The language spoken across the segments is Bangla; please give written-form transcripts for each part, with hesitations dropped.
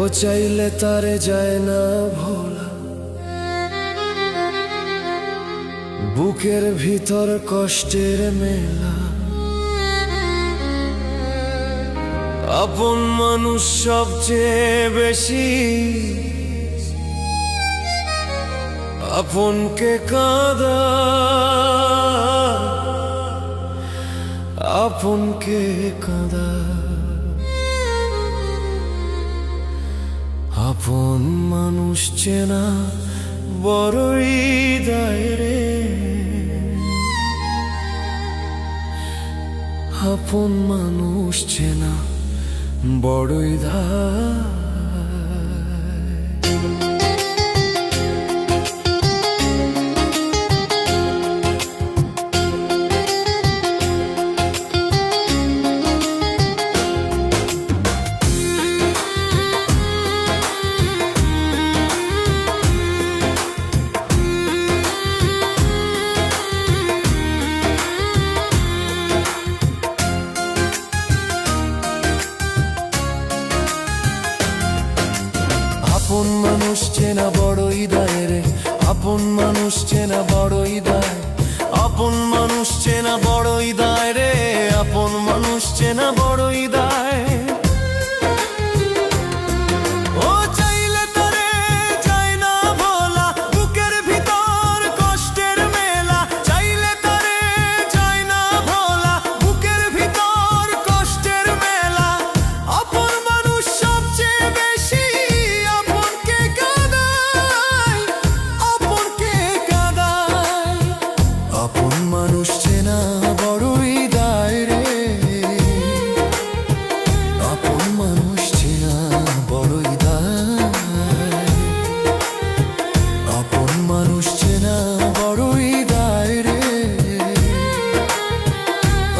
ও চাইলে তারে যায় না ভোলা, বুকের ভিতর কষ্টের মেলা। আপন মানুষ সবচেয়ে বেশি আপনকে কাঁদা, আপনকে কাঁদা। আপন মানুষ চেনা বড়ই দায় রে, আপন মানুষ চেনা বড়ই দায়। আপন মানুষ চেনা বড়ই দায় রে, আপন মানুষ চেনা বড়ই দায়। আপন মানুষ চেনা বড়ই দায় রে, আপন মানুষ চেনা বড়ই দায়। ও চাইলে তারে যায় না ভোলা, বুকের ভিতর কষ্টের মেলা। চাইলে তারে যায় না ভোলা, বুকের ভিতর কষ্টের মেলা। আপন মানুষ সবচেয়ে বেশি আপনকে কাঁদায়, আপনকে কাঁদায়। আপন মানুষ চেনা বড়ই দায় রে, আপন মানুষ চেনা বড়ই দায়। আপন মানুষ চেনা বড়ই দায় রে,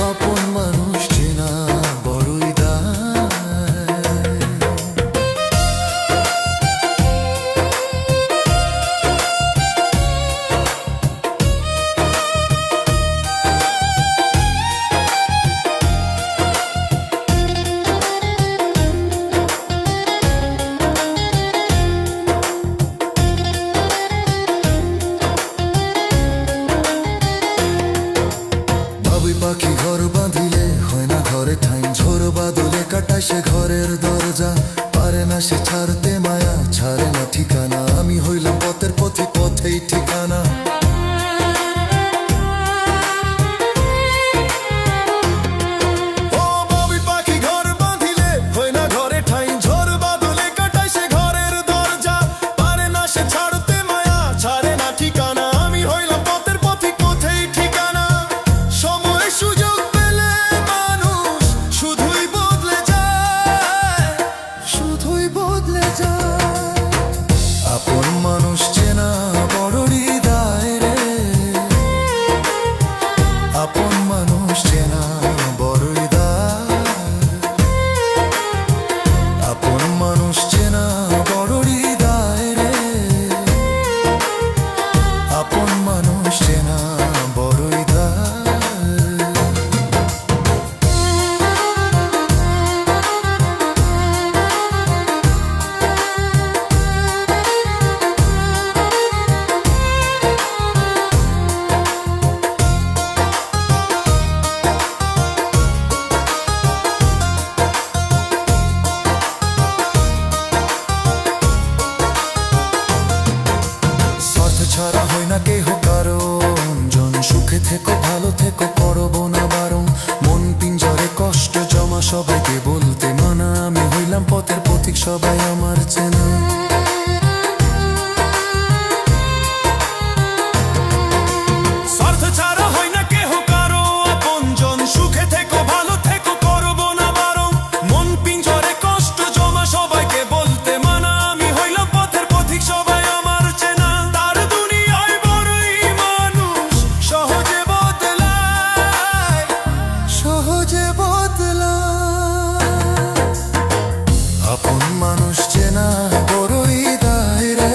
আপন মানুষ চেনা বড়ই দায়। পাখি ঘর বাঁধিলে হয় না ঘরে ঠাই, ঝোর বাদলে কাটায় সে ঘরের দরজা। পারে না সে ছাড়তে মায়া, ছাড়ে না ঠিকানা। আমি হইলাম পথের পথে, পথেই ঠিকানা। আপন মানুষ চেনা বড়ই দায় রে, আপন মানুষ চেনা বড়ই দায়। আপন মানুষ চেনা বড়ই দায় রে, আপন মানুষ চেনা বড়ই দায়। ছাড়া হয় না কেহ কারণ, জন সুখে থেকো ভালো থেকো করবো না বারণ। মন পিঞ্জরে কষ্ট জমা সবাইকে বলতে মানা, আমি হইলাম পথের পথিক সবাই আমার চেনা। আপন মানুষ চেনা বড়ই দায় রে,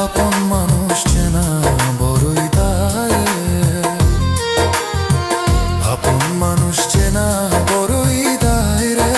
আপন মানুষ চেনা বড়ই দায়। আপন মানুষ চেনা বড়ই দায় রে,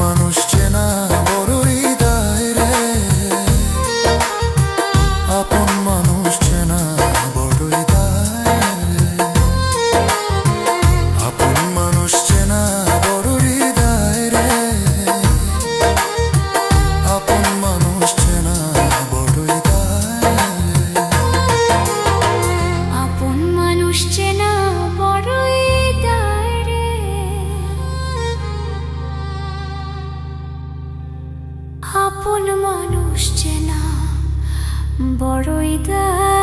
মানুষ চেনা বড়ই দায় রে, আপন মানুষ চেনা বড়ই দায় রে, আপন মানুষ চেনা বড়ই দায় রে, আপন মানুষ চেনা বড়ই দায় রে, আপন মানুষ চেনা বড়ই দায় রে, আপন মানুষ চেনা বড়ই দায়।